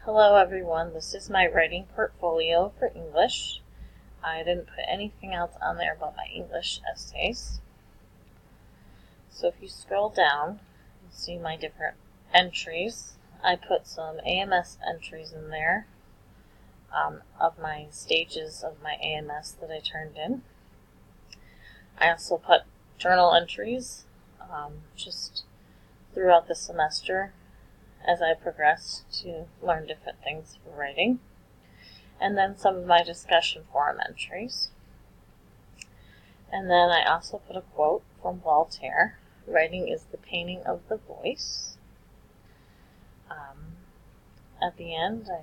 Hello everyone, this is my writing portfolio for English. I didn't put anything else on there but my English essays. So if you scroll down, you'll see my different entries. I put some AMS entries in there of my stages of my AMS that I turned in. I also put journal entries just throughout the semester as I progressed to learn different things for writing. And then some of my discussion forum entries. And then I also put a quote from Voltaire: "Writing is the painting of the voice." At the end, I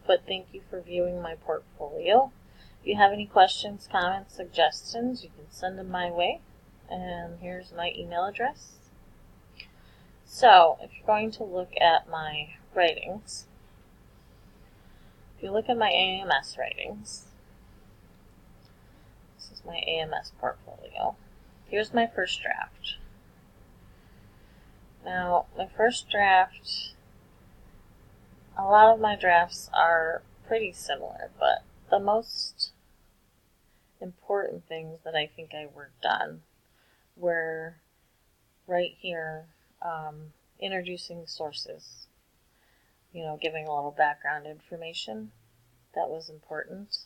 put "Thank you for viewing my portfolio. If you have any questions, comments, suggestions, you can send them my way. And here's my email address. So, if you're going to look at my writings, if you look at my AMS writings, this is my AMS portfolio. Here's my first draft. Now, my first draft, a lot of my drafts are pretty similar, but the most important things that I think I worked on were right here, introducing sources, giving a little background information. That was important.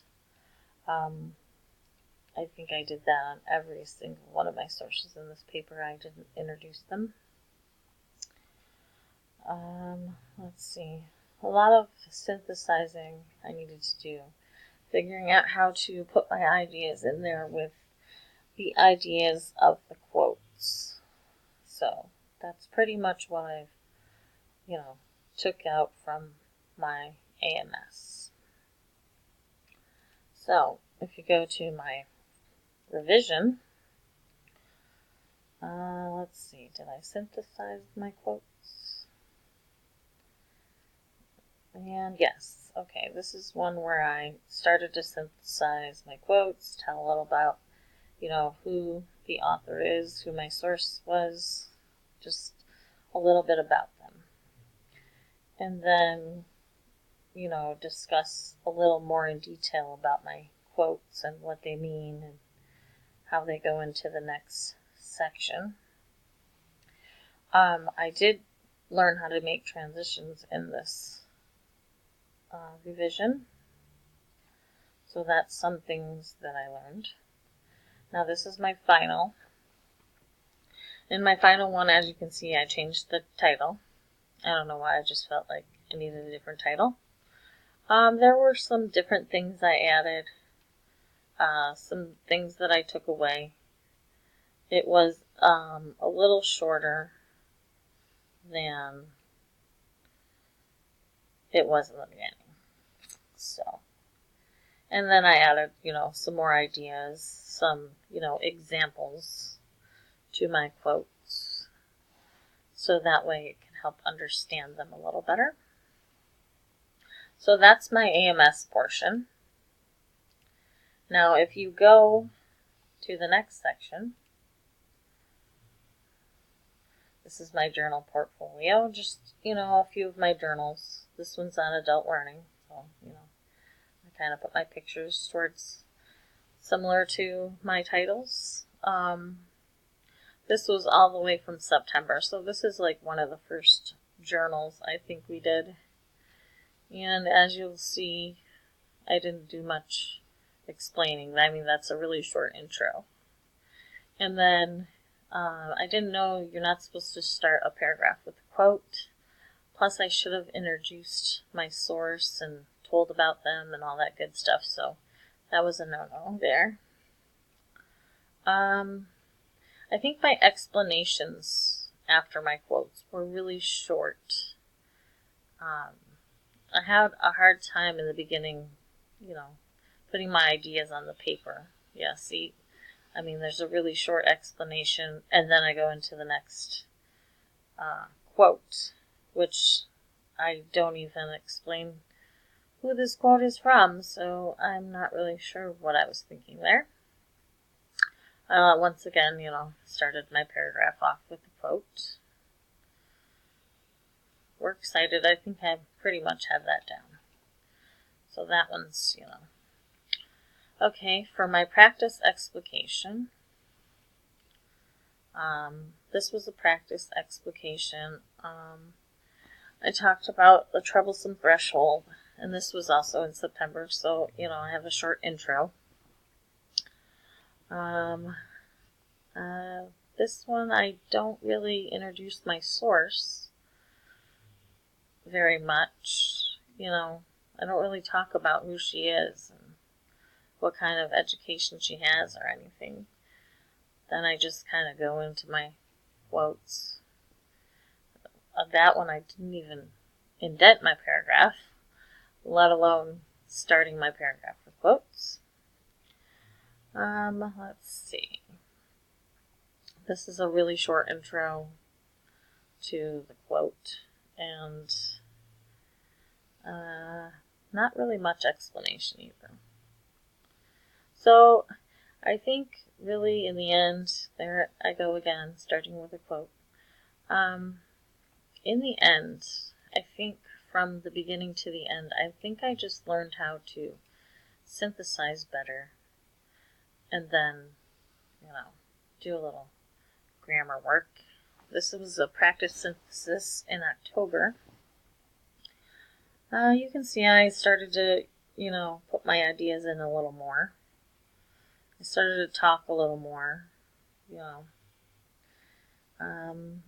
I think I did that on every single one of my sources in this paper. I didn't introduce them. Let's see. A lot of synthesizing I needed to do. Figuring out how to put my ideas in there with the ideas of the quotes. So that's pretty much what I've, took out from my AMS. So if you go to my revision, let's see, did I synthesize my quotes? And yes, okay, this is one where I started to synthesize my quotes, tell a little about, who the author is, who my source was, just a little bit about them. And then, discuss a little more in detail about my quotes and what they mean and how they go into the next section. I did learn how to make transitions in this revision. So that's some things that I learned. Now this is my final. In my final one, as you can see, I changed the title. I don't know why, I just felt like I needed a different title. There were some different things I added, some things that I took away. It was a little shorter than it was in the beginning. So, and then I added, some more ideas, some, examples to my quotes, so that way it can help understand them a little better. So that's my AMS portion. Now, if you go to the next section, this is my journal portfolio, just, a few of my journals. This one's on adult learning, so, I kind of put my pictures towards similar to my titles. This was all the way from September, so this is like one of the first journals I think we did. And as you'll see, I didn't do much explaining. I mean, that's a really short intro. And then I didn't know you're not supposed to start a paragraph with a quote. Plus, I should have introduced my source and told about them and all that good stuff, so that was a no-no there. I think my explanations after my quotes were really short. I had a hard time in the beginning, putting my ideas on the paper. Yeah, see, there's a really short explanation, and then I go into the next quote, which I don't even explain who this quote is from, so I'm not really sure what I was thinking there. Once again, started my paragraph off with a quote. works cited, I think I pretty much have that down. So that one's, Okay, for my practice explication, this was a practice explication. I talked about the troublesome threshold, and this was also in September, so, I have a short intro. This one I don't really introduce my source very much. I don't really talk about who she is and what kind of education she has or anything. Then I just kind of go into my quotes. That one I didn't even indent my paragraph, let alone starting my paragraph with quotes. Let's see. This is a really short intro to the quote, and not really much explanation either. So I think really in the end, there I go again, starting with a quote. In the end, I think from the beginning to the end, I think I just learned how to synthesize better and then, do a little grammar work. This was a practice synthesis in October. You can see I started to, put my ideas in a little more. I started to talk a little more,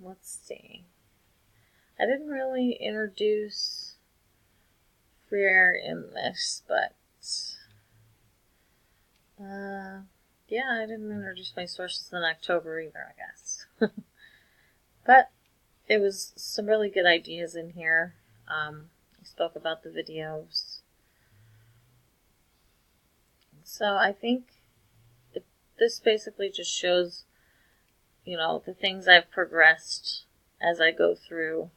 let's see. I didn't really introduce Freire in this, but, I didn't introduce my sources in October either, I guess. But it was some really good ideas in here. I spoke about the videos. So I think this basically just shows, the things I've progressed as I go through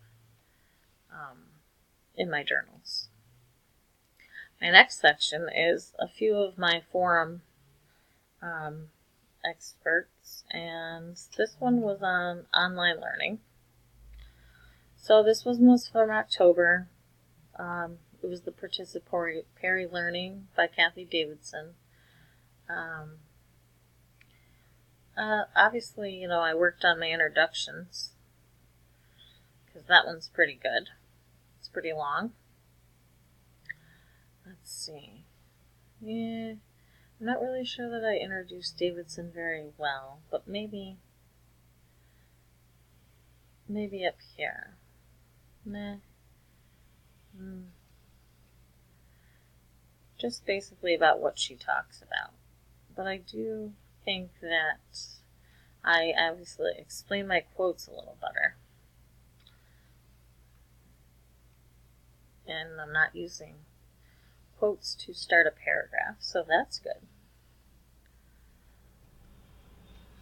in my journals. My next section is a few of my forum experts, and this one was on online learning. So this one was from October. It was the Participatory Learning by Kathy Davidson. Obviously, I worked on my introductions because that one's pretty good. It's pretty long. Let's see. Yeah, I'm not really sure that I introduced Davidson very well, but maybe up here. Nah. Just basically about what she talks about. But I do think that I obviously explain my quotes a little better. And I'm not using quotes to start a paragraph, so that's good.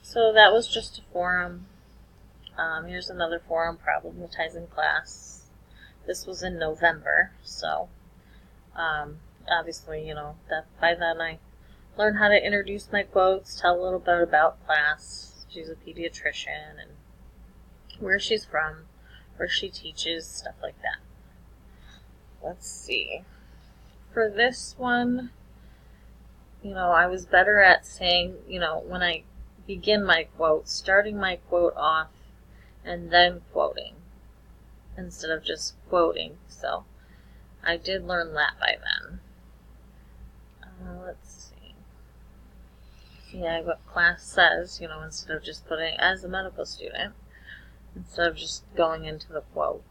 So that was just a forum. Here's another forum, Problematizing Class. This was in November, so obviously, that by then I learned how to introduce my quotes, tell a little bit about class. She's a pediatrician and where she's from, where she teaches, stuff like that. Let's see. For this one, I was better at saying, when I begin my quote, starting my quote off and then quoting instead of just quoting. So I did learn that by then. Let's see. Yeah, what class says, instead of just putting as a medical student, instead of just going into the quote.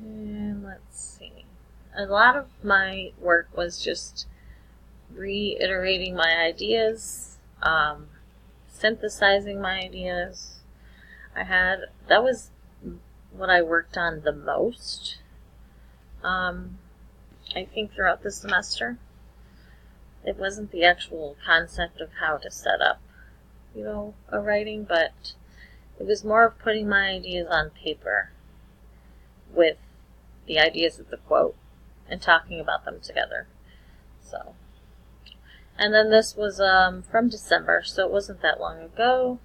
And let's see. A lot of my work was just reiterating my ideas, synthesizing my ideas. That was what I worked on the most, I think, throughout the semester. It wasn't the actual concept of how to set up, a writing, but it was more of putting my ideas on paper with the ideas of the quote and talking about them together. So, and then this was from December, so it wasn't that long ago.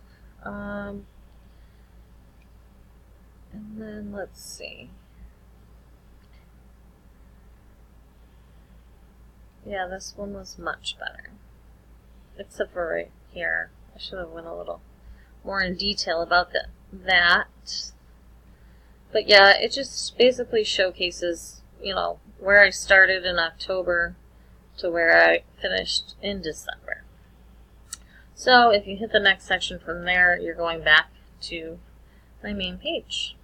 And then let's see. Yeah, this one was much better. Except for right here. I should have went a little more in detail about that. But yeah, it just basically showcases, where I started in October to where I finished in December. So if you hit the next section from there, you're going back to my main page.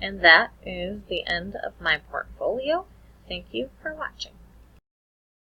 And that is the end of my portfolio. Thank you for watching.